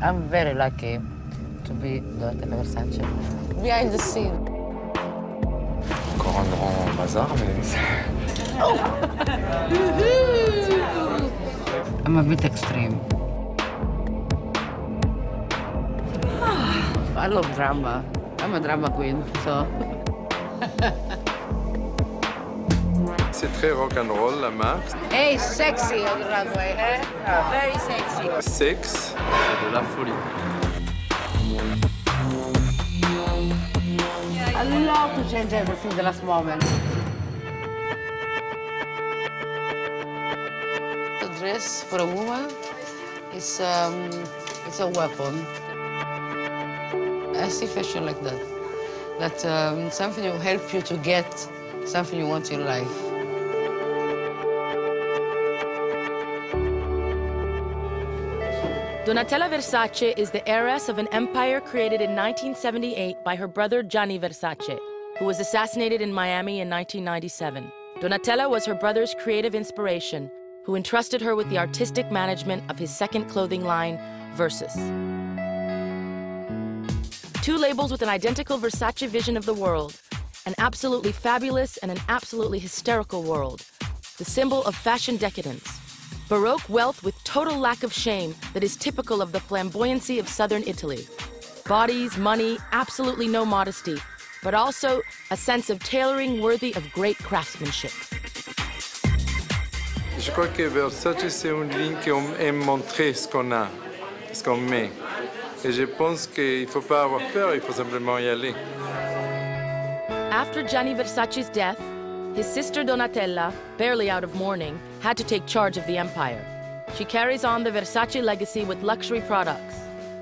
I'm very lucky to be Donatella Versace. Behind the scene. Encore un grand bazar, mais... I'm a bit extreme. I love drama. I'm a drama queen, so... C'est très rock'n'roll, la marque. Hey, sexy on the runway, eh? Very sexy. Sexe. C'est de la folie. I love to change everything the last moment. The dress for a woman is it's a weapon. I see fashion like that. That something will help you to get something you want in life. Donatella Versace is the heiress of an empire created in 1978 by her brother Gianni Versace, who was assassinated in Miami in 1997. Donatella was her brother's creative inspiration, who entrusted her with the artistic management of his second clothing line, Versus. Two labels with an identical Versace vision of the world, an absolutely fabulous and an absolutely hysterical world, the symbol of fashion decadence. Baroque wealth with total lack of shame that is typical of the flamboyancy of southern Italy. Bodies, money, absolutely no modesty, but also a sense of tailoring worthy of great craftsmanship. Je crois que Versace, c'est une ligne qu'on aime montrer ce qu'on a, ce qu'on met. Et je pense qu'il ne faut pas avoir peur, il faut simplement y aller. After Gianni Versace's death, his sister Donatella, barely out of mourning, had to take charge of the empire. She carries on the Versace legacy with luxury products,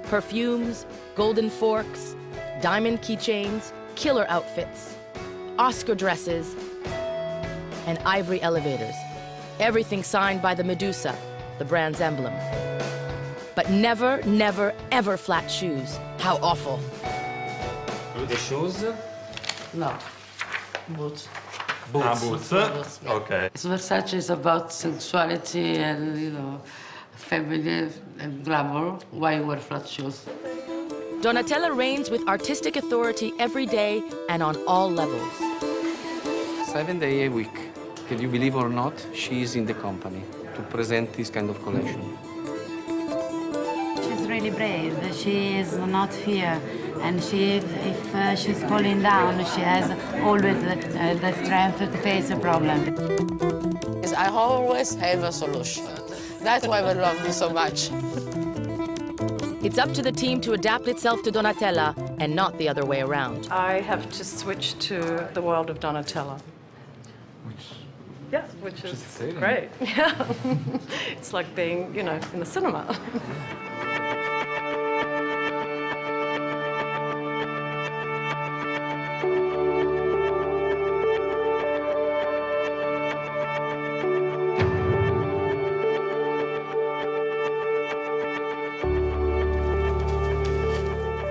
perfumes, golden forks, diamond keychains, killer outfits, Oscar dresses, and ivory elevators. Everything signed by the Medusa, the brand's emblem. But never, never, ever flat shoes. How awful. The shoes? No, boots. Boots. Okay. Versace is about sensuality and, you know, feminine and glamour. Why you wear flat shoes? Donatella reigns with artistic authority every day and on all levels. 7 days a week. Can you believe or not, she is in the company to present this kind of collection. She's really brave. She is not fear. And if she's falling down, she has always the strength to face a problem. I always have a solution. That's why they love me so much. It's up to the team to adapt itself to Donatella and not the other way around. I have to switch to the world of Donatella. Which is great. Yeah. It's like being, you know, in the cinema.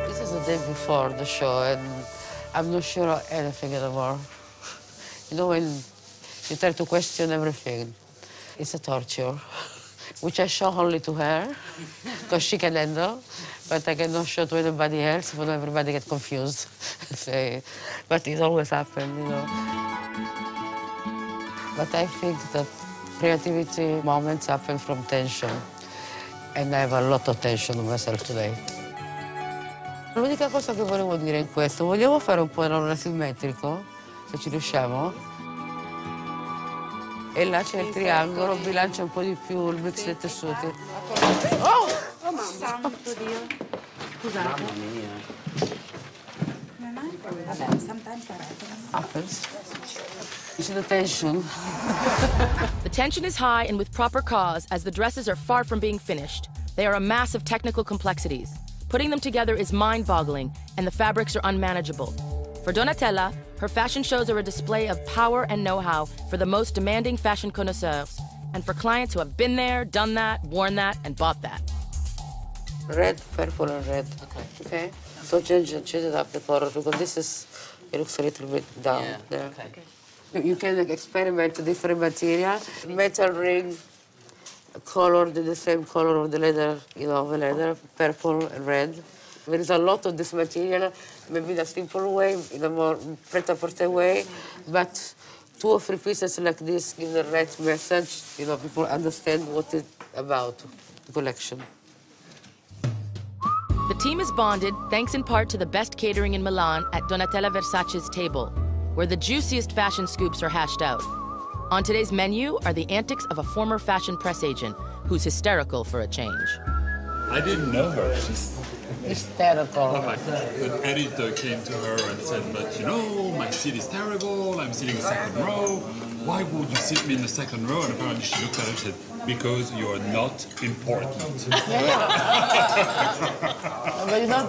This is the day before the show, and I'm not sure of anything anymore. You know, when you try to question everything, it's a torture, which I show only to her, because she can handle, but I cannot show to anybody else, when everybody gets confused. But it always happens, you know. But I think that creativity moments happen from tension, and I have a lot of tension on myself today. L'unica cosa che volevo dire in questo, vogliamo fare un po' l'onore simmetrico, se ci riusciamo? E là c'è il triangolo, bilancia un po' di più il mix dei tessuti. Oh! Santo Dio. Scusate. Mamma mia. Vabbè, sometimes Happens. You see the tension? The tension is high and with proper cause, as the dresses are far from being finished. They are a mass of technical complexities. Putting them together is mind-boggling, and the fabrics are unmanageable. For Donatella, her fashion shows are a display of power and know-how for the most demanding fashion connoisseurs, and for clients who have been there, done that, worn that, and bought that. Red, purple, and red. Okay. So change it up the color, because this is, it looks a little bit down there. Okay. You can experiment with different material, metal ring, colored in the same color of the leather, you know, the leather, purple and red. There is a lot of this material, maybe in a simple way, in a more pret-a-porter way, but 2 or 3 pieces like this give the right message, you know, people understand what it's about, the collection. The team is bonded thanks in part to the best catering in Milan at Donatella Versace's table, where the juiciest fashion scoops are hashed out. On today's menu are the antics of a former fashion press agent who's hysterical for a change. I didn't know her. She's hysterical. An editor came to her and said, but you know, my seat is terrible, I'm sitting second row. Why would you sit me in the second row? And apparently she looked at her and said, because you are not important. But you know,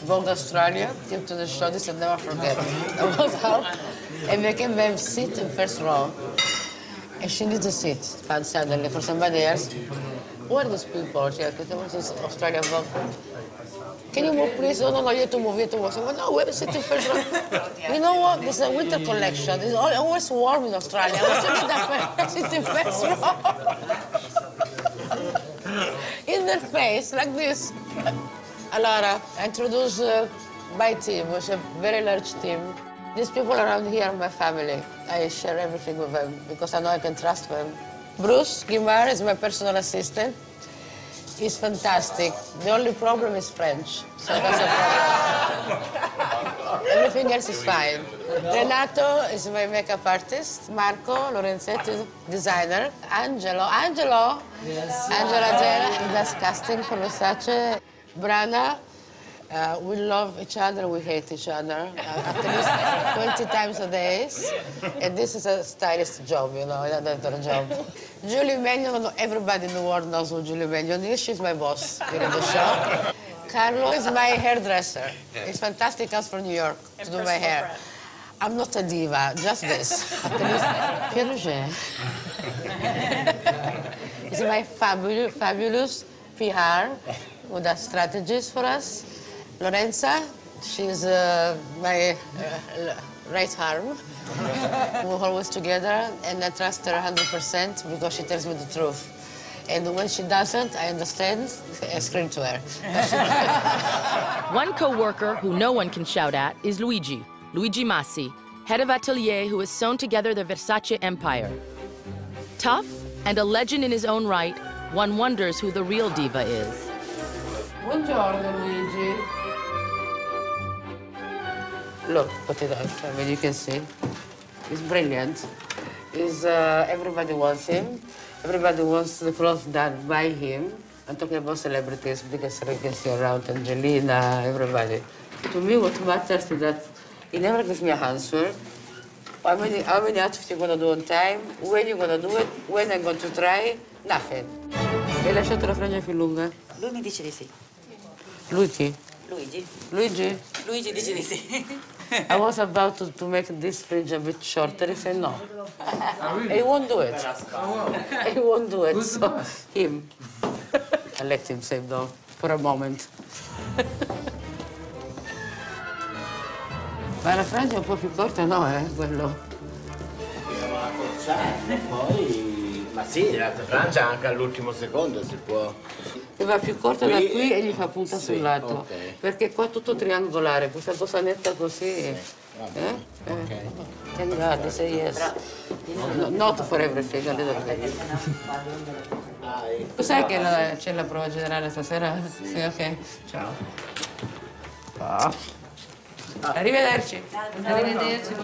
Vogue Australia came to the show, this I'll never forget. I was out, and they came and sit in first row. And she needs a seat, found suddenly for somebody else. Who are those people? She said, this is Australia Vogue. Can you move, please? Oh, no, you have to move, you have to move. I said, no, we have to sit in first row. You know what? This is a winter collection. It's always warm in Australia. I sit in first row. In their face, like this. Allora, I introduced my team, which is a very large team. These people around here are my family. I share everything with them because I know I can trust them. Bruce Guimard is my personal assistant. He's fantastic. The only problem is French, so that's a problem. Everything else is fine. Renato is my makeup artist. Marco Lorenzetti is designer. Angelo Gela, he does casting for Versace. Brana, we love each other, we hate each other, at least 20 times a day. And this is a stylist job, you know, another job. Julie Magnon, everybody in the world knows who Julie Magnon is. She's my boss here in the shop. Carlo is my hairdresser. He's fantastic, comes from New York to do my hair. I'm not a diva, just this. Pierre Roger. He's my fabulous PR, who does strategies for us. Lorenza, she's my right arm. We're always together, and I trust her 100% because she tells me the truth. And when she doesn't, I understand, I scream to her. One co-worker who no one can shout at is Luigi Massi, head of atelier who has sewn together the Versace empire. Tough and a legend in his own right, one wonders who the real diva is. Buongiorno, Luigi. Look, put it on. I mean, you can see. He's brilliant. Everybody wants him. Everybody wants the clothes done by him. I'm talking about celebrities, biggest celebrities around, Angelina, everybody. To me, what matters is that he never gives me an answer. How many outfits you're going to do on time, when you're going to do it, when I'm going to try, nothing. Hai lasciato la franja più lunga? Lui mi dice di sì. Lui chi? Luigi. Luigi? Luigi dice di sì. I was about to make this fringe a bit shorter. He said no. He won't do it. He won't do it. So, him. I let him say no for a moment. Ma la frangia è un po' più corta, no, quello. Poi, ma sì, la frangia anche all'ultimo secondo si può. Che va più corta da qui e gli fa punta sul lato. Okay. Perché qua è tutto triangolare, questa cosa netta così. Sì. Okay. Thank God, they say yes. No, not for everything, a little bit. Tu sai che c'è la prova generale stasera? Sì, ok. Ciao. Arrivederci. Arrivederci.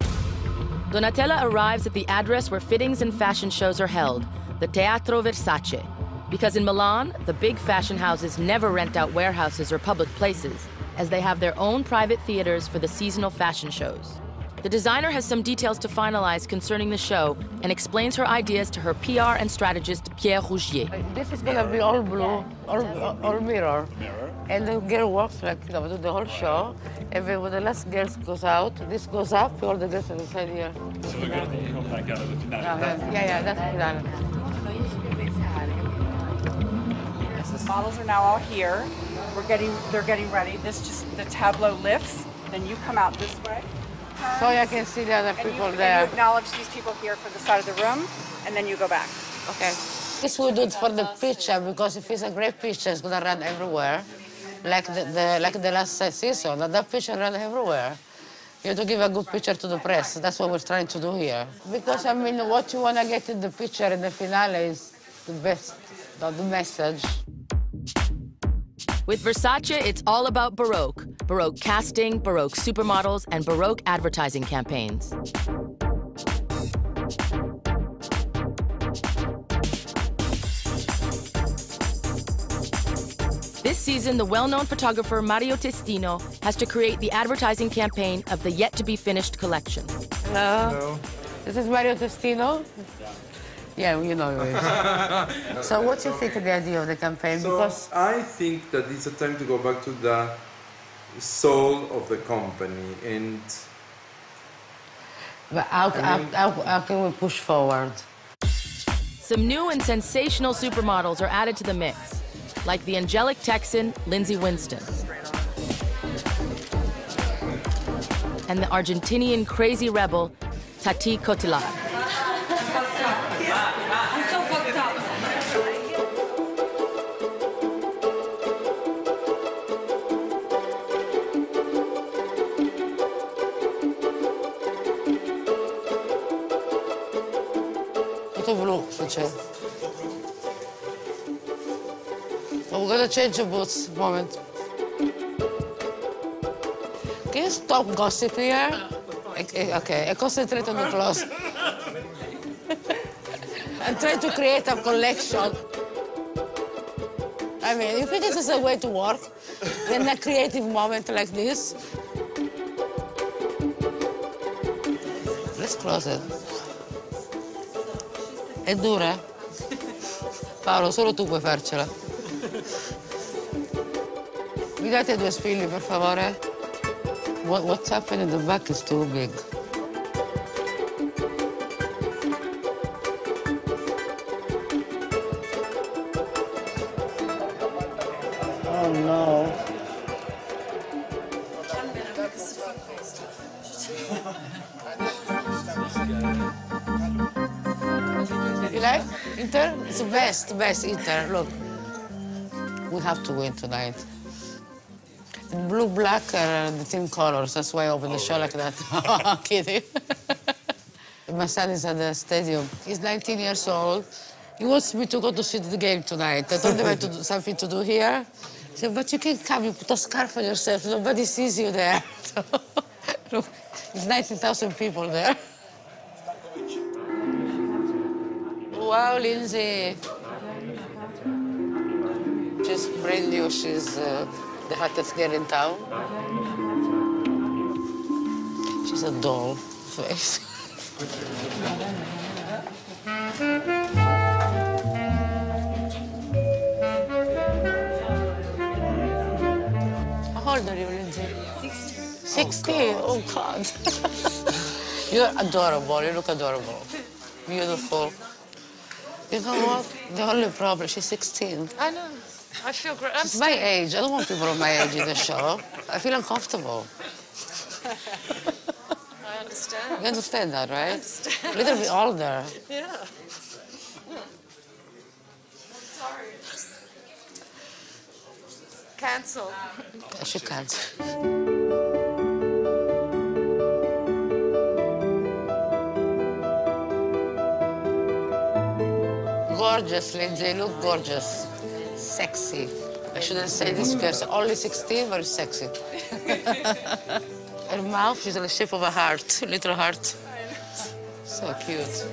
Donatella arrives at the address where fittings and fashion shows are held, the Teatro Versace. Because in Milan, the big fashion houses never rent out warehouses or public places, as they have their own private theaters for the seasonal fashion shows. The designer has some details to finalize concerning the show and explains her ideas to her PR and strategist, Pierre Rougier. This is gonna be all blue, all mirror. And the girl walks like, you know, do the whole show. And then when the last girl goes out, this goes up, all the girls are inside here. So we're going to come back out of the finale. Yeah, that's the finale. The models are now all here. They're getting ready. The tableau lifts, then you come out this way. So I can see the other people there. And you acknowledge these people here for the side of the room, and then you go back. Okay. This we do it for the picture, because if it's a great picture, it's gonna run everywhere. Like the last season, that picture ran everywhere. You have to give a good picture to the press. That's what we're trying to do here. Because, I mean, what you want to get in the picture in the finale is the best, the message. With Versace, it's all about Baroque. Baroque casting, Baroque supermodels, and Baroque advertising campaigns. This season, the well-known photographer Mario Testino has to create the advertising campaign of the yet-to-be-finished collection. Hello. Hello. This is Mario Testino. Yeah, you know it. So what do you think of the idea of the campaign? So because I think that it's a time to go back to the soul of the company and... But how can we push forward? Some new and sensational supermodels are added to the mix, like the angelic Texan, Lindsay Winston, and the Argentinian crazy rebel, Tati Cotillard. I'm so fucked up. Tutto blu succede. Oh, we're gonna change the boots. Moment. Can you stop gossip here? Okay, concentrate on the clothes. And try to create a collection. I mean, you think this is a way to work in a creative moment like this? Let's close it. È dura? Paolo, solo tu puoi farcela. Mi date 2 spilli, per favore? What's happening in the back is too big. Oh, no. You like Inter? It's the best Inter. Look, we have to win tonight. Blue, black are the team colors. That's why I opened the show like that. I'm kidding. My son is at the stadium. He's 19 years old. He wants me to go to see the game tonight. I told him I had to do something to do here. He said, but you can't come. You put a scarf on yourself. Nobody sees you there. So, look, there's 19,000 people there. Wow, Lindsay. She's brand new. She's the hottest girl in town. She's a doll face. How old are you, Lindsay? 16. 16? Oh, God. You're adorable. You look adorable. Beautiful. You know what? The only problem, she's 16. I know. I feel great. She's my age. I don't want people of my age in the show. I feel uncomfortable. I understand. You understand that, right? I understand. A little bit older. Yeah. Sorry. Cancel. I should cancel. Gorgeous, Lindsay. You look gorgeous. Sexy. I shouldn't say this because only 16, but sexy. Her mouth is in the shape of a heart, a little heart. So cute.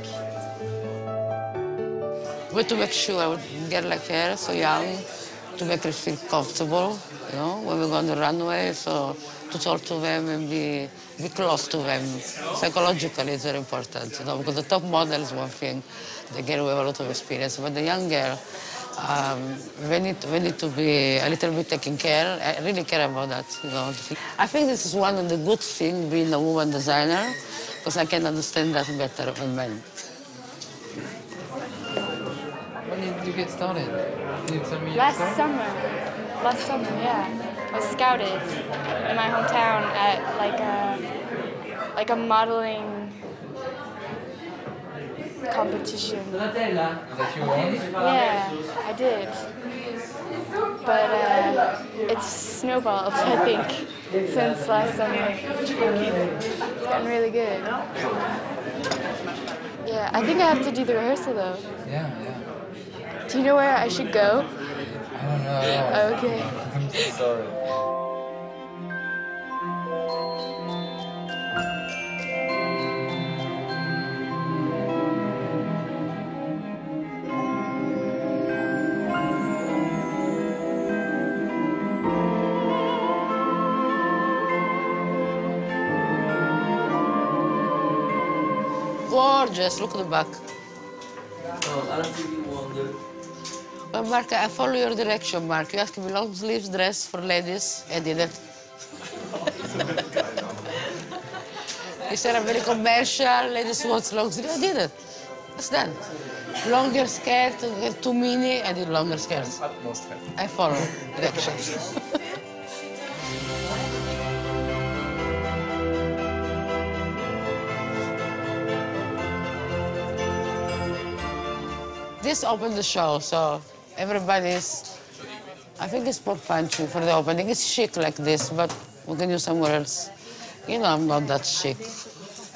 But to make sure I would get like her, so young, to make her feel comfortable, you know, when we go on the runway, so to talk to them and be close to them. Psychologically, it's very important, you know, because the top model is one thing, the girl with a lot of experience, but the young girl, we need to be a little bit taken care. I really care about that, you know. I think this is one of the good things being a woman designer, because I can understand that better than men. When did you get started? Did you tell me Last summer, yeah. I was scouted in my hometown at like a modeling competition. That you won? Yeah, I did. But it's snowballed, I think, since last summer. It's gotten really good. Yeah, I think I have to do the rehearsal though. Yeah. Do you know where I should go? I don't know. Okay. I'm so sorry. Gorgeous, look at the back. Well, Mark, I follow your direction, Mark. You asked me long sleeves dress for ladies. I did it. You said I'm very commercial, ladies want long sleeves. I did it. It's done. Longer skirt, too mini, I did longer skirts. I follow directions. This opened the show, so everybody's, I think it's more punchy for the opening. It's chic like this, but we can use somewhere else. You know, I'm not that chic.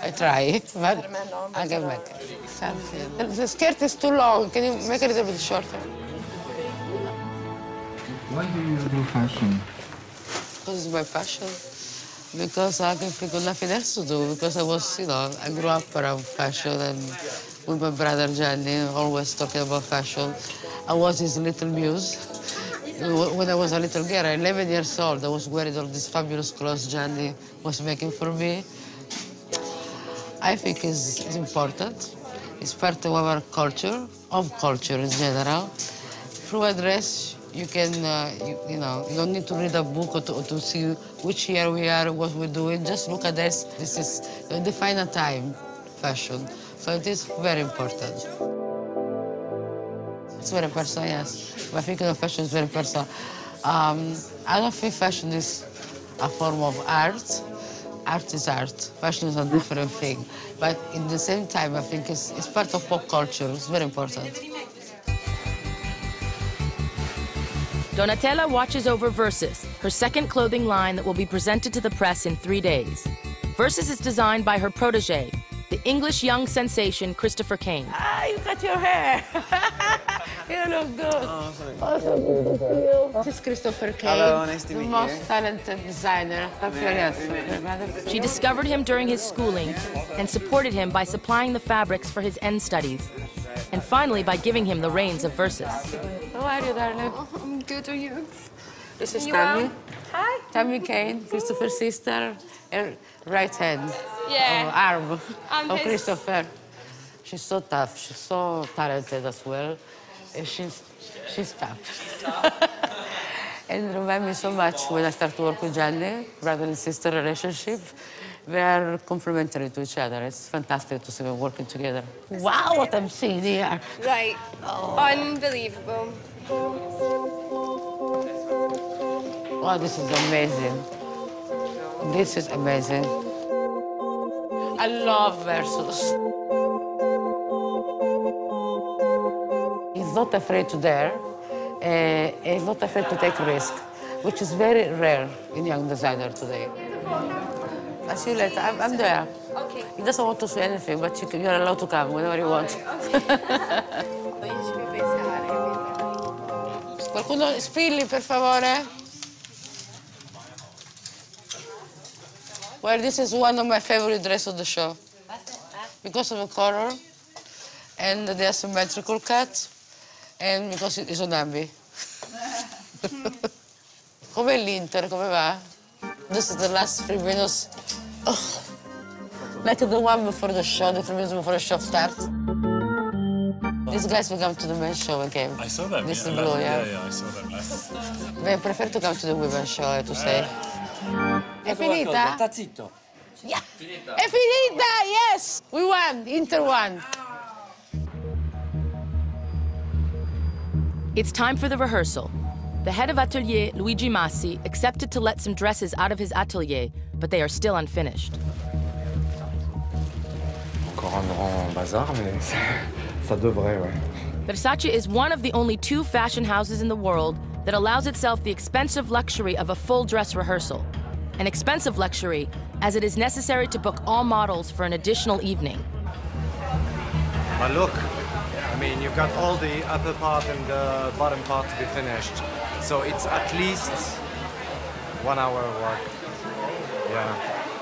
I try, but I can make it. Something. The skirt is too long. Can you make it a little bit shorter? Why do you do fashion? Because it's my passion. Because I can think of nothing else to do. Because I was, you know, I grew up around fashion and with my brother Gianni, always talking about fashion. I was his little muse. When I was a little girl, 11 years old, I was wearing all these fabulous clothes Gianni was making for me. I think it's important. It's part of our culture, in general. Through a dress, you can, you know, you don't need to read a book or to see which year we are, what we're doing. Just look at this. This is, define a time, fashion. So it is very important. It's very personal, yes. My thinking of fashion is very personal. I don't think fashion is a form of art. Art is art. Fashion is a different thing. But at the same time, I think it's part of pop culture. It's very important. Donatella watches over Versus, her second clothing line that will be presented to the press in 3 days. Versus is designed by her protege, the English young sensation Christopher Kane. Ah, you cut your hair. You look good. Oh, sorry. So good to see you. This is Christopher Kane, hello, nice to meet you. The most talented designer. She discovered him during his schooling and supported him by supplying the fabrics for his end studies, and finally by giving him the reins of Versus. How are you, darling? Oh, I'm good, are you? This is Tammy. Hi. Tammy Kane, Christopher's sister, her right hand. Yeah. Arm I'm of his... Christopher. She's so tough. She's so talented as well. And she's tough. And it reminds me so much when I start to work with Gianni, brother and sister relationship. They are complementary to each other. It's fantastic to see them working together. Wow, what I'm seeing here. Right. Oh. Unbelievable. Oh, this is amazing. This is amazing. I love Versus. He's not afraid to dare. He's not afraid to take risk, which is very rare in young designer today. I'll see you later. I'm there. Okay. He doesn't want to say anything, but you're allowed to come whenever you want. Qualcuno spilli, per favore? Well, this is one of my favorite dresses of the show. Because of the color and the asymmetrical cut, and because it's on Ambi. Come l'Inter, come va? This is the last 3 minutes. Oh. Like the one before the show, the 3 minutes before the show starts. These guys will come to the men's show again. I saw them. This yeah, is blue, yeah. Yeah, I saw them last. They prefer to come to the women's show, I have to say. È finita? Sta zitto. Yeah. È finita, yes! We won, Inter won. It's time for the rehearsal. The head of atelier, Luigi Massi, accepted to let some dresses out of his atelier, but they are still unfinished. Encore encore un grand bazar, mais ça devrait, ouais. Versace is one of the only 2 fashion houses in the world that allows itself the expensive luxury of a full dress rehearsal. An expensive luxury, as it is necessary to book all models for an additional evening. But look, I mean, you've got all the upper part and the bottom part to be finished. So it's at least 1 hour work. Yeah,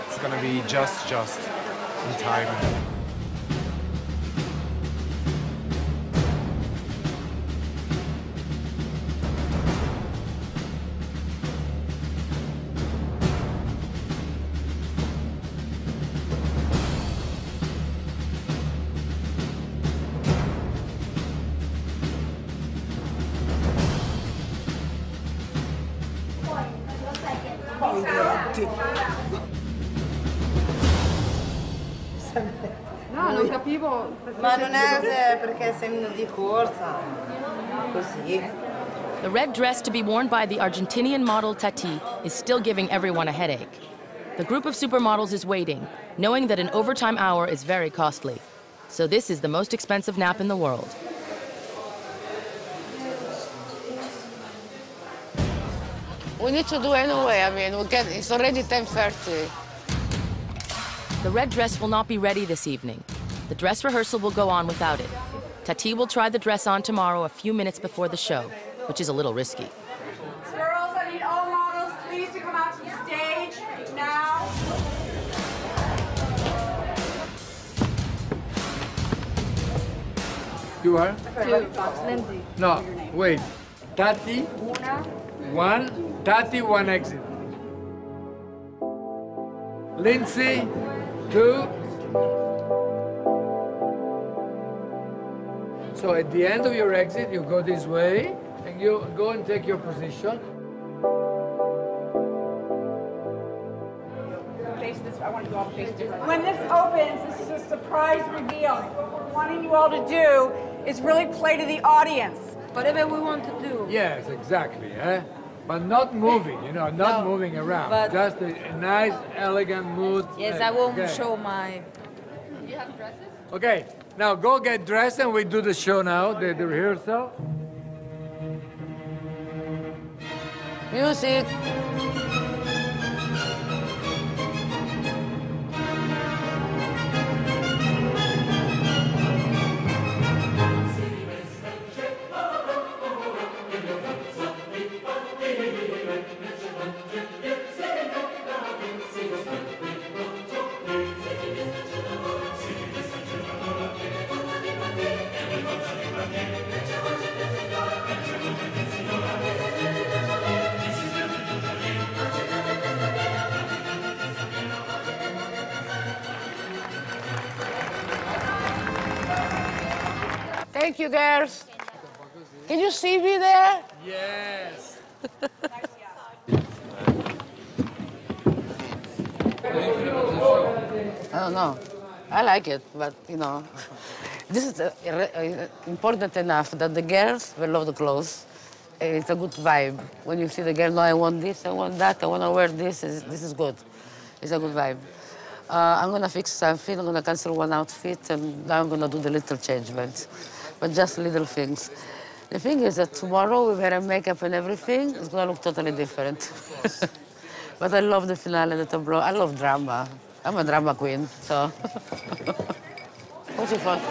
it's gonna be just in time. No, non capivo. Ma non è perché sei di corsa. Così. The red dress to be worn by the Argentinian model Tati is still giving everyone a headache. The group of supermodels is waiting, knowing that an overtime hour is very costly. So this is the most expensive nap in the world. We need to do anyway. I mean, it's already 10:30. The red dress will not be ready this evening. The dress rehearsal will go on without it. Tati will try the dress on tomorrow a few minutes before the show, which is a little risky. Girls, I need all models, please, to come out to the stage now. You are? Lindsay. No, wait. Tati, one. Tati, one exit. Lindsay, 2. So at the end of your exit, you go this way, and you go and take your position. Face this, I want you all to face different. When this opens, this is a surprise reveal. What we're wanting you all to do is really play to the audience. Whatever we want to do. Yes, exactly, eh? But not moving, you know, not moving around. but- Just a nice, elegant mood. Yes, I won't Okay. show my... Do you have dresses? Okay, now go get dressed and we do the show now, the rehearsal. Music. Thank you, girls. Can you see me there? Yes. I don't know. I like it, but, you know, this is important enough that the girls will love the clothes. It's a good vibe. When you see the girl, no, I want this, I want that, I want to wear this is good. It's a good vibe. I'm going to fix something. I'm going to cancel one outfit, and now I'm going to do the little changements. But just little things. The thing is that tomorrow, with hair and makeup and everything, it's going to look totally different. But I love the finale, the tableau. I love drama. I'm a drama queen, so. What do you think?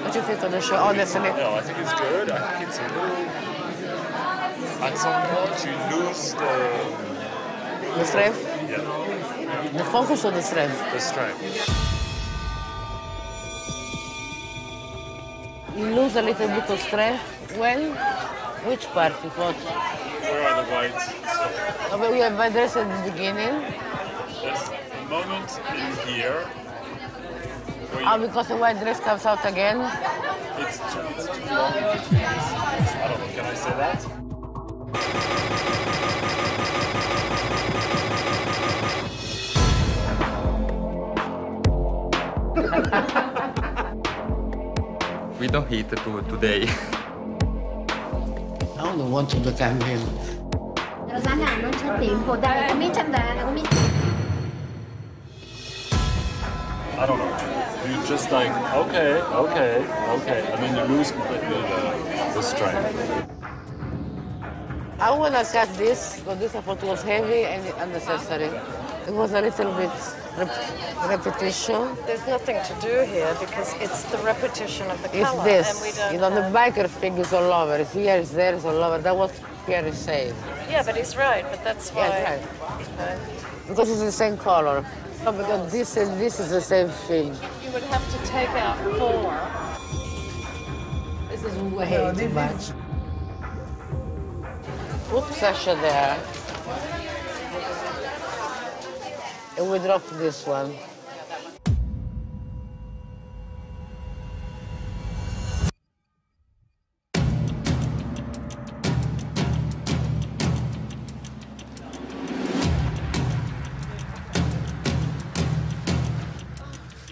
What do you think of the show, honestly? No, I think it's good. I think it's a little... At some point, you lose The strength? Yeah. The focus or the strength? The strength. You lose a little bit of strength when? Which part? What? Where are the whites? Oh, but we have my dress at the beginning. There's a moment in here. Because the white dress comes out again? It's too long in between. I don't know, can I say that? We don't eat today. I don't want to become him. Rosanna, non c'è tempo, dai, comincia ad andare, comincia. I don't know. You just like, okay, and then you lose completely the strength. I want to cut this, but this I thought was heavy and unnecessary. It was a little bit repetition. There's nothing to do here because it's the repetition of the It's color. this. And we don't You know, the have... biker thing is all over. It's here, it's there, it's all over. That's what Pierre is saying. Yeah, but he's right, but that's why... Yeah, right. Because it's the same color. No, because this and this is the same thing. You would have to take out 4. This is way too much. Put Sasha there. And we drop this one.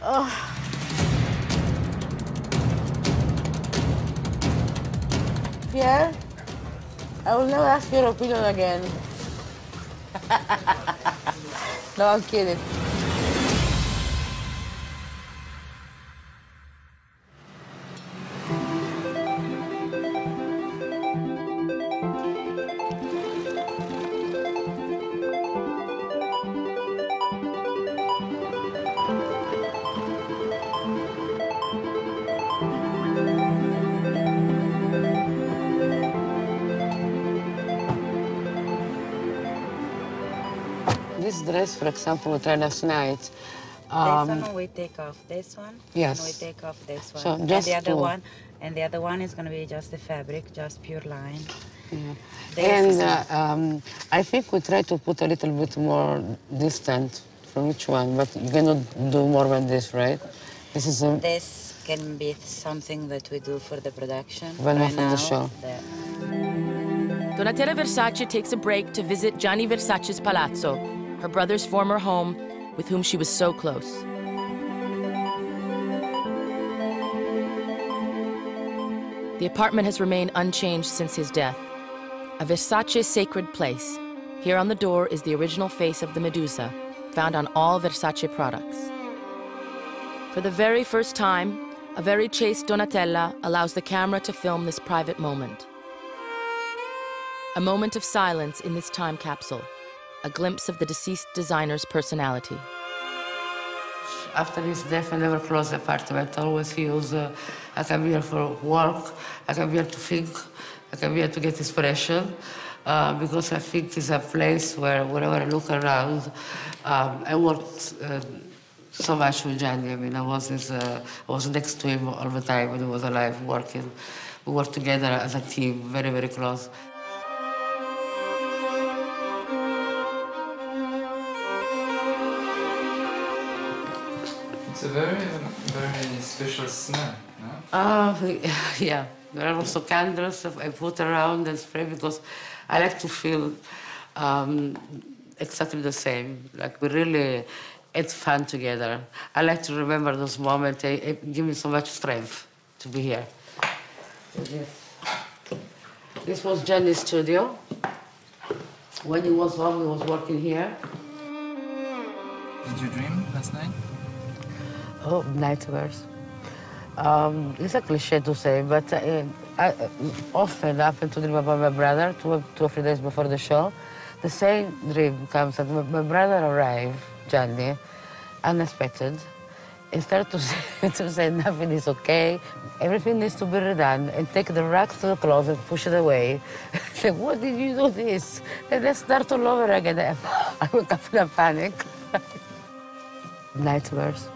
Oh. Pierre, I will never ask your opinion again. No, I'm kidding. This dress, for example, we tried last night. This one we take off this one. Yes. And we take off this one. So and just the other two. one, and the other one is going to be just the fabric, just pure line. Yeah. And I think we try to put a little bit more distant from each one, but you cannot do more than this, right? This is a... This can be something that we do for the production. Well, right for now. the show. Donatella Versace takes a break to visit Gianni Versace's palazzo, her brother's former home, with whom she was so close. The apartment has remained unchanged since his death. A Versace sacred place. Here on the door is the original face of the Medusa, found on all Versace products. For the very first time, a very chaste Donatella allows the camera to film this private moment. A moment of silence in this time capsule, a glimpse of the deceased designer's personality. After his death, I never closed the apartment. Always he was, I come here for work, I come here to think, I come here to get inspiration, because I think it's a place where whenever I look around, I worked so much with Gianni. I mean, I was next to him all the time when he was alive, working. We worked together as a team, very, very close. It's a very, very special smell, no? Yeah. There are also candles I put around and spray because I like to feel exactly the same. Like we really had fun together. I like to remember those moments. It give me so much strength to be here. This was Gianni's studio. When he was home, he was working here. Did you dream last night? Oh, nightmares. It's a cliche to say, but I often happen to dream about my brother 2 or 3 days before the show. The same dream comes that my brother arrived, Gianni, unexpected. He started to say nothing is okay, everything needs to be redone, and take the rags to the closet, push it away. I said, what did you do this? And let's start all over again. I wake up in a panic. Nightmares.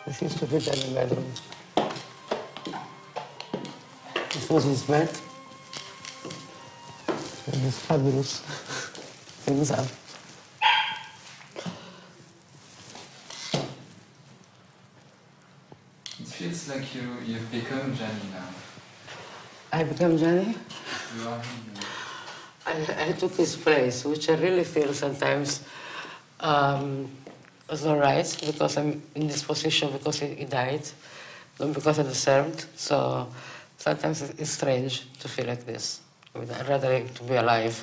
This used to be in the bedroom. This was his bed. And these fabulous things up. It feels like you've become Gianni now. I become Gianni? You are him. I took his place, which I really feel sometimes was all right, because I'm in this position because he died, not because I deserved. So sometimes it's strange to feel like this. I mean, I'd rather to be alive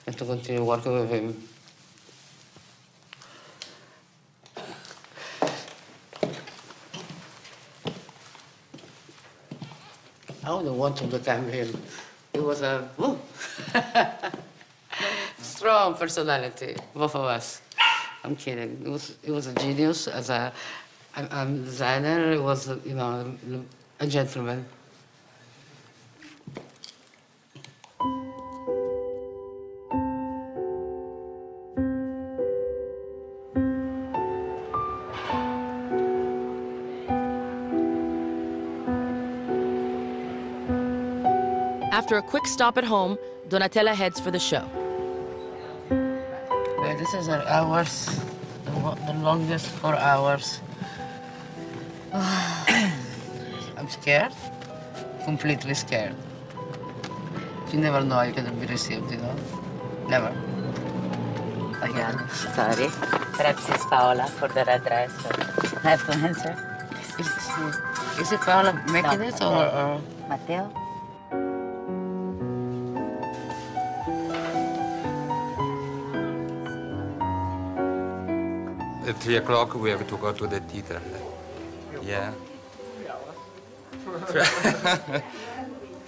and to continue working with him. I wouldn't want to become him. He was a strong personality, both of us. I'm kidding. He was a genius as a designer. He was, you know, a gentleman. After a quick stop at home, Donatella heads for the show. Well, this is our hours, the longest 4 hours. I'm scared, completely scared. You never know how you're gonna be received, you know? Never. Again. Sorry. Perhaps it's Paola for the red dress. I have to answer. Is it Paola making it or? Matteo? At 3 o'clock we have to go to the theater. Yeah.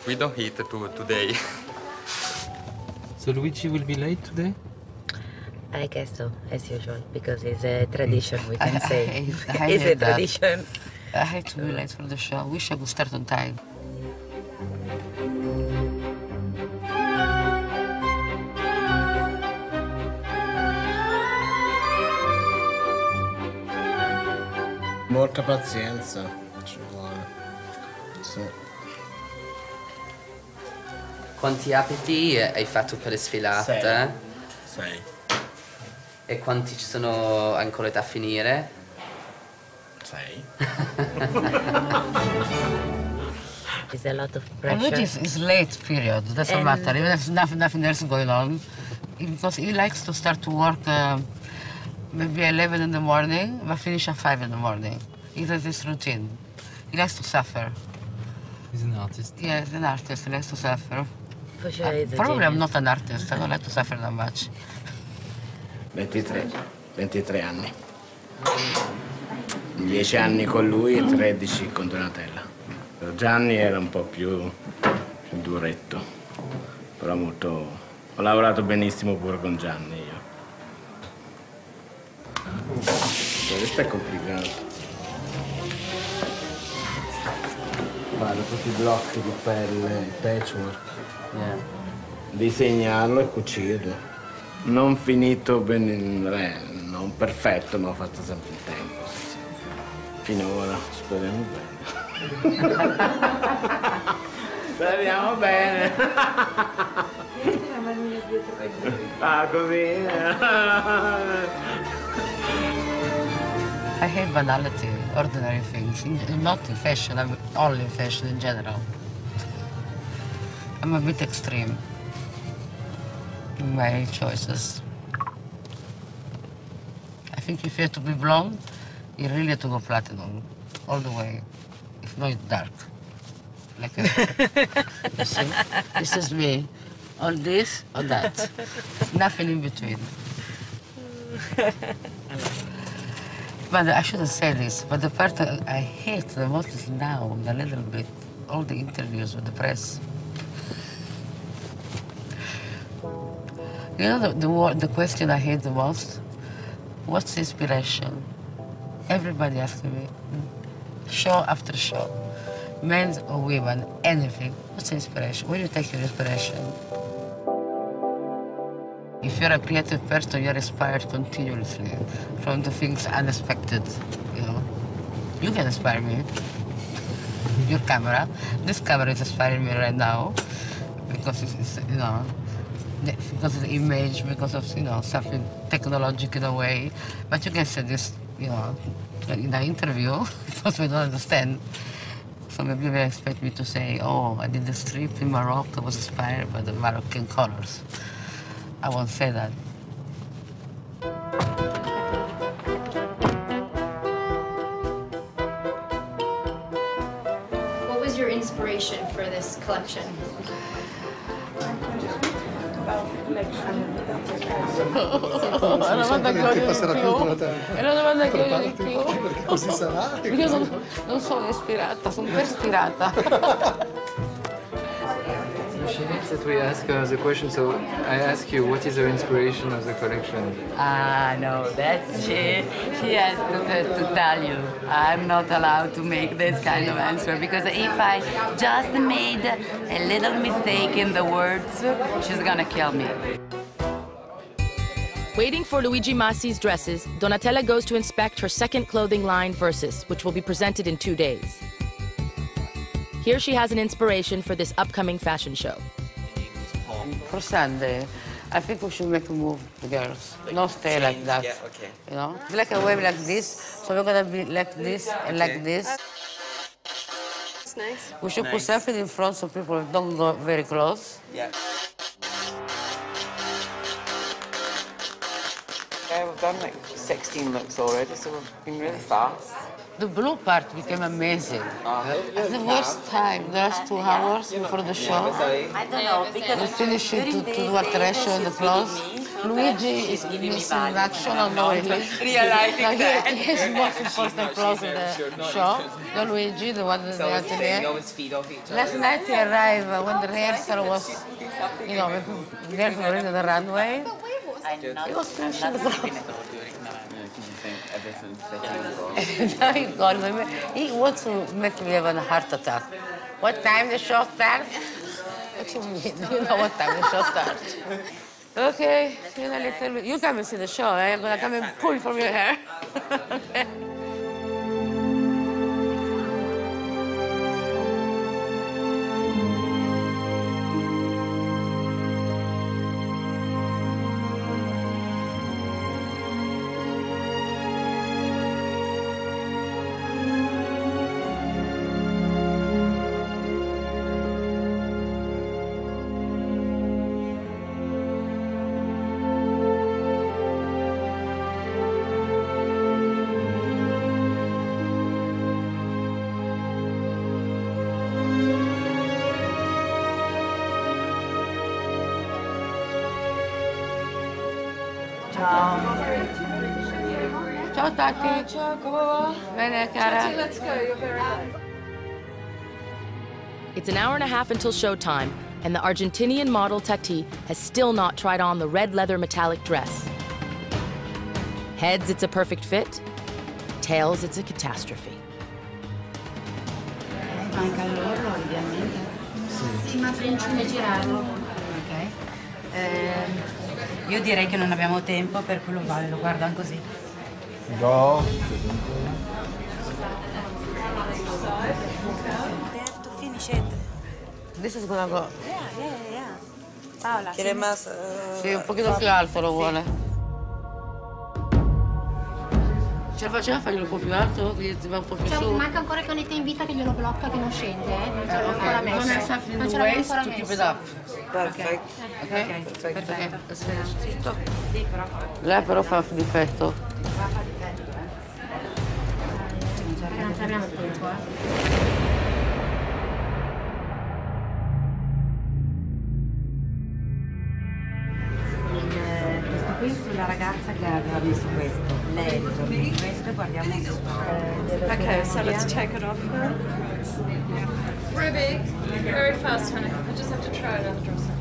We don't eat today. So Luigi will be late today? I guess so, as usual, because it's a tradition, we can say. I It's a hate that. tradition. I hate to be late for the show. I wish I could start on time. Molta pazienza ci vuole. Sì. Quanti abiti hai fatto per le sfilate? 6. E quanti ci sono ancora da finire? 6. There's a lot of And pressure. it's late period, doesn't And- matter, even if nothing else going on. Because he likes to start to work maybe 11 in the morning, but finish at 5 in the morning. He does this routine. He likes to suffer. He's an artist. Yeah, he's an artist, he likes to suffer. For sure he's a Probably I'm genius. not an artist, I don't like to suffer that much. 23 anni. 10 anni con lui e 13 con Donatella. Gianni era un po' più duretto, però molto... Ho lavorato benissimo pure con Gianni io. Questo è complicato. Guarda, tutti i blocchi di pelle, il patchwork. Disegnarlo e cucirlo. Non finito bene, non perfetto, ma ho fatto sempre il tempo. Sì. Finora, speriamo bene. Speriamo bene. Ah, così. I hate banality, ordinary things. Not in fashion, I'm only in fashion in general. I'm a bit extreme in my choices. I think if you have to be blonde, you really have to go platinum, all the way. If not, dark. Like a, you see? This is me. On this or that. Nothing in between. But I shouldn't say this, but the part that I hate the most is now, a little bit, all the interviews with the press. You know the question I hate the most? What's inspiration? Everybody asking me, show after show, men or women, anything. What's inspiration? Where do you take your inspiration? If you're a creative person, you're inspired continuously from the things unexpected, you know. You can inspire me. Your camera. This camera is inspiring me right now because it's you know, because of the image, because of, you know, something technological in a way. But you can say this, you know, in an interview because we don't understand. So maybe they expect me to say, oh, I did the strip in Morocco, I was inspired by the Moroccan colors. I won't say that. What was your inspiration for this collection? È una domanda che odio di più. È una domanda che odio di più. Così sarà. Io non sono ispirata, sono perspirata. She needs that we ask her the question, so I ask you, what is her inspiration of the collection? Ah, no, that's she has to tell you. I'm not allowed to make this kind of answer because if I just made a little mistake in the words, she's gonna kill me. Waiting for Luigi Massi's dresses, Donatella goes to inspect her second clothing line, Versus, which will be presented in 2 days. Here she has an inspiration for this upcoming fashion show. For Sunday, I think we should make a move, the girls. Not stay like that. Yeah, okay. You know? Like a wave like this, so we're gonna be like this and like this. It's nice. We should put something in front so people don't go very close. Yeah. Yeah, we've done like 16 looks already, so we've been really fast. The blue part became amazing. At the worst time, the last 2 hours before the show, I don't know, because we finished it to do a treasure in the clothes. Luigi is missing in action, I don't know where he is. Realizing that. He has most important clothes in the show. The Luigi, the one in the atelier. Last night he arrived when the rehearsal was, you know, rehearsal already the runway. He was finishing the clothes. Now he called me. He wants to make me have a heart attack. What time the show starts? What do you mean? You know what time the show starts. Okay, in a little bit. You come and see the show, eh? I'm gonna come and pull from your hair. Okay. Ciao Tati. Ciao, come va? Bene, cara. Tati, let's go. You're very good. It's an hour and a half until showtime, and the Argentinian model Tati has still not tried on the red leather metallic dress. Heads, it's a perfect fit. Tails, it's a catastrophe. Manca l'orlo, ovviamente. Sì, ma principe girarlo. Ok. Io direi che non abbiamo tempo, per quello vale, lo guardano così. Go. To finish it. This is gonna go. Yeah. Paola. Quiere más. Sì, un pochino più alto lo vuole. Ce la facciamo a fargli un po' più alto? Quindi ti va un po' più su? Manca ancora che Onetta invita che glielo blocca, che non scende, Non ce l'ho ancora messo. Non è something in the waist to keep it up. Perfetto. Ok? Perfetto. Sì, però. Lei però fa difetto. Non abbiamo tempo, Questo qui sulla ragazza che aveva messo questo. Lei torna in questo e guardiamo Okay, so let's take it off now. Ruby, very fast, honey. I just have to try it on the dresser.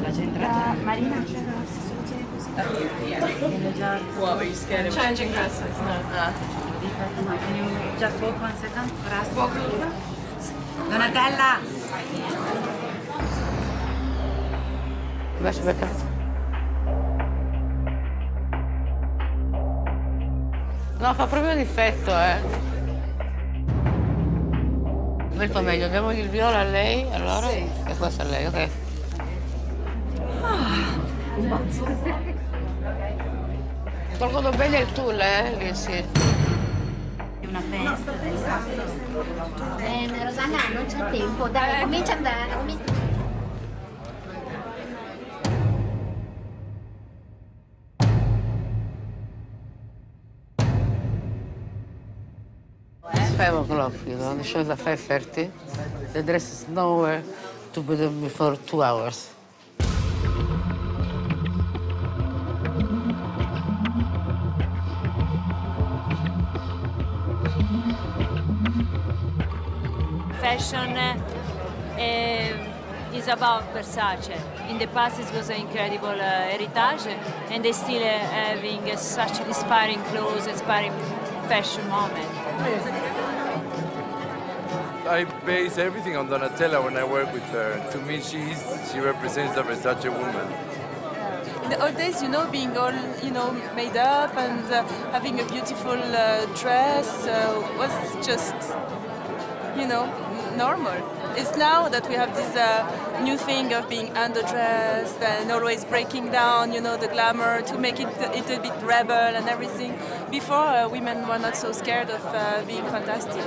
la centrata. Marina, se lo tiene così. What, were you scared of changing dresses? No. Can you just walk 1 second for us? Walk a little. Donatella! Aspetta. No, fa proprio difetto, Molto meglio, diamogli il viola a lei, allora? Sì. E questo a lei, ok. Tolgono bene il tulle, lì sì. Una festa. Rosanna, non c'è tempo, dai, comincia a andare. It's 5 o'clock, you know, the show is at 5:30. The dress is nowhere to be there before 2 hours. Fashion is about Versace. In the past, it was an incredible heritage, and they still having such inspiring clothes, inspiring fashion moment. I base everything on Donatella when I work with her. To me, she represents the Versace woman. In the old days, you know, being all, you know, made up and having a beautiful dress was just, you know, normal. It's now that we have this new thing of being underdressed and always breaking down, you know, the glamour to make it a little bit rebel and everything. Before, women were not so scared of being fantastic.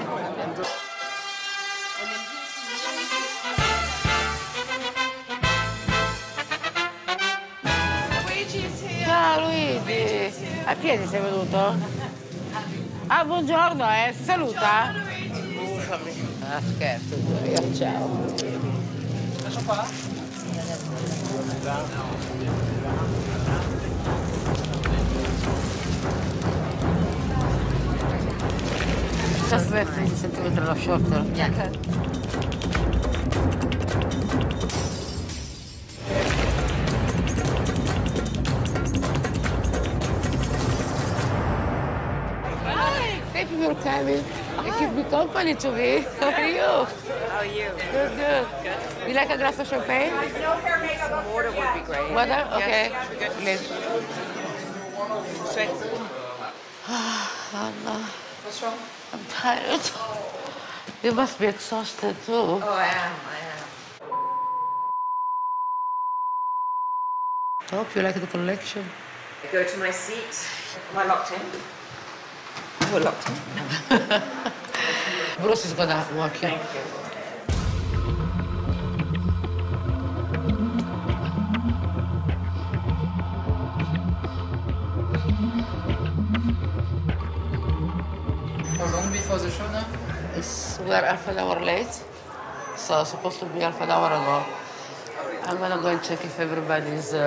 Ciao Luigi! A piedi sei venuto? Ah, buongiorno, si saluta? Ah, scherzo, io, ciao. Lascio qua? Just left 15 centimeters shorter. Yeah. Thank you for coming. You keep me company to me. How are you? How are you? Good, good. You like a glass of champagne? Some water would be great. Water? Okay. Yes, Please. Sweet. Anna, What's wrong? I'm tired. You must be exhausted too. Oh, I am. I hope you like the collection. Go to my seat. Am I locked in? We're locked in. Bruce is gonna walk you. Thank you. How long before the show now? We're half an hour late, so supposed to be half an hour ago. I'm gonna go and check if everybody's... We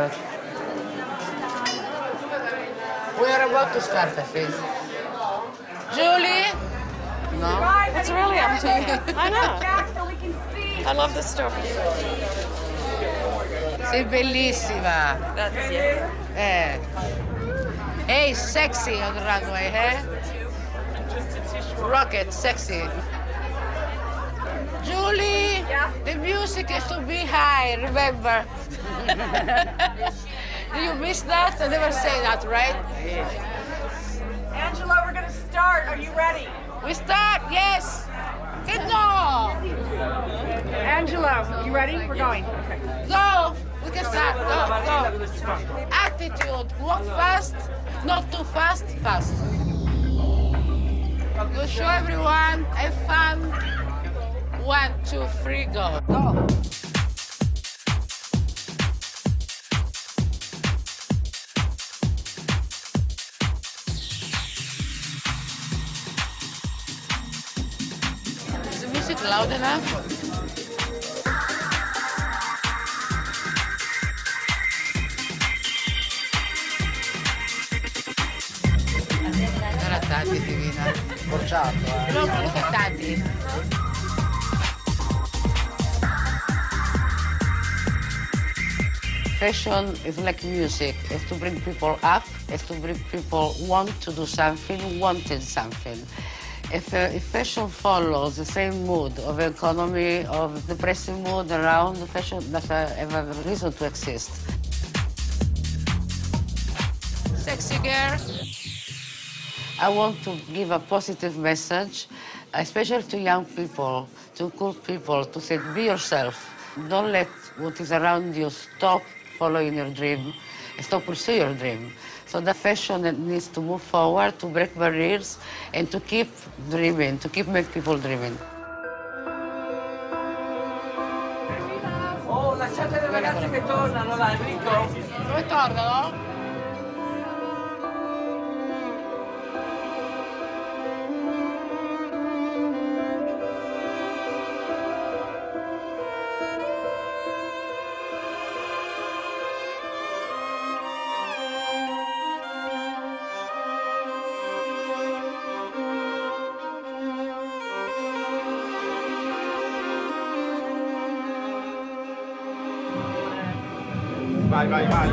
are about to start, I think. Julie? No? It's really empty. I know. I love this stuff. Sei bellissima. Grazie. Hey, sexy on the runway, eh? Rocket, sexy. Julie, the music is to be high, remember? Do you miss that? I never say that, right? Angela, we're going to start. Are you ready? We start, yes. Good no. Angela, you ready? We're going. Okay. Go. We can start. Go. Attitude. Walk fast. Not too fast. Fast. We'll show everyone. Have fun. 1, 2, 3, go. Go. Is the music loud enough? Guarda Tati, divina. Forgiato, Look at Tati. Fashion is like music. It's to bring people up. It's to bring people want to do something, wanted something. If fashion follows the same mood of economy, of depressive mood around, fashion doesn't have a reason to exist. Sexy girl. I want to give a positive message, especially to young people, to cool people, to say, be yourself. Don't let what is around you stop following your dream, and stop pursuing your dream. So the fashion needs to move forward, to break barriers, and to keep dreaming, to keep making people dreaming. Oh, lasciate le ragazze che tornano, là, Enrico. Dove tornano? Vai, vai, vai.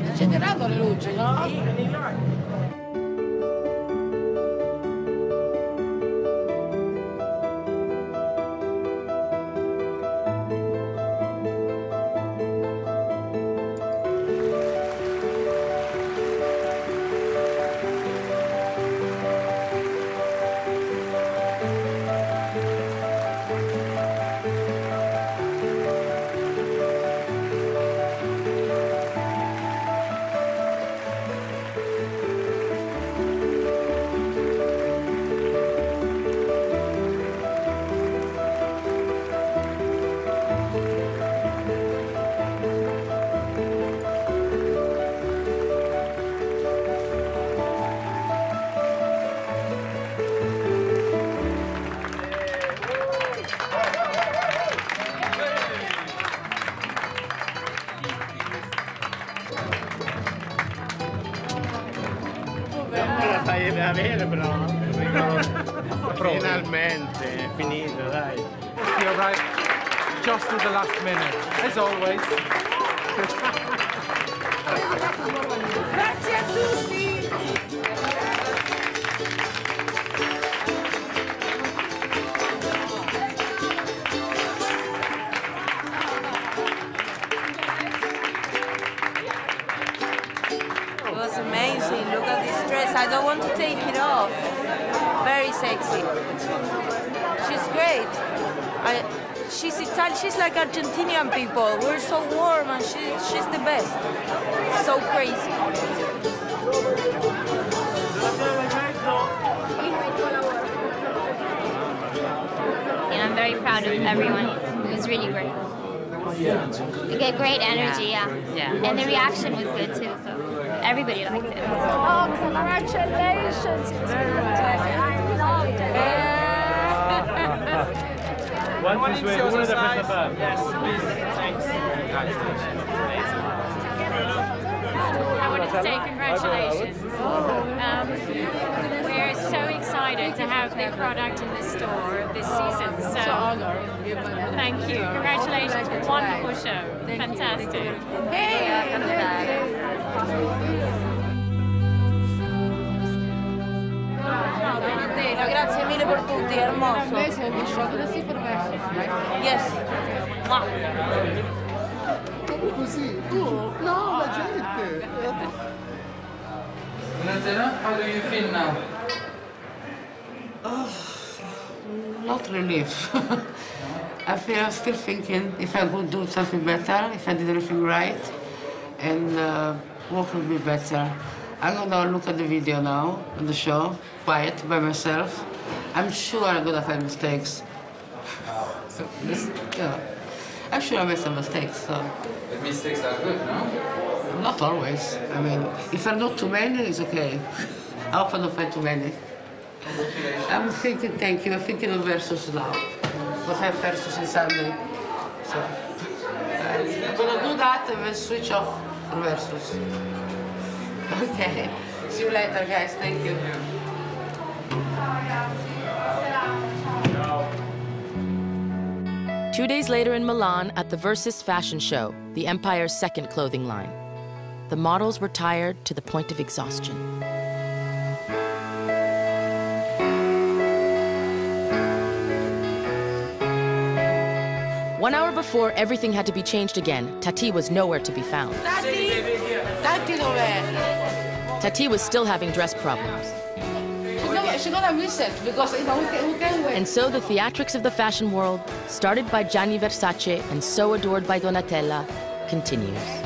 Accenderanno le luci, no? La fai avere però. Finalmente, è finito, dai. You arrived just at the last minute, as always. Grazie a tutti! It was amazing. Look at this dress. I don't want to take it off. Very sexy. She's great. She's Italian. She's like Argentinian people. We're so warm, and she's the best. So crazy. And I'm very proud of everyone. It was really great. You get great energy, yeah. And the reaction was good too, so everybody liked it. Oh, congratulations! One this way, one of the best. Yes, please. Thanks. I wanted to say congratulations. We're so excited to have the product in the store this season. So thank you. Congratulations. Wonderful show. Fantastic. Grazie mille per tutti, è hermoso. Yes. Così, tu? No, la gente. Donatella, how do you feel now? Not relief. I'm still thinking if I could do something better, if I did everything right, and what would be better. I'm gonna look at the video now, on the show, quiet, by myself. I'm sure I'm gonna find mistakes. So, I'm sure I made some mistakes, so. The mistakes are good, no? Not always. I mean, if I do too many, it's okay. I often don't find too many. I'm thinking, thank you, I'm thinking of Versus now. We'll have Versus on Sunday. So, I'm gonna do that and then switch off for Versus. Okay. See you later, guys. Thank you. 2 days later in Milan at the Versus fashion show, the Empire's second clothing line. The models were tired to the point of exhaustion. One hour before everything had to be changed again, Tati was nowhere to be found. Tati dov'è? Tati was still having dress problems. She's gonna miss it because who can wait? And so the theatrics of the fashion world, started by Gianni Versace and so adored by Donatella, continues.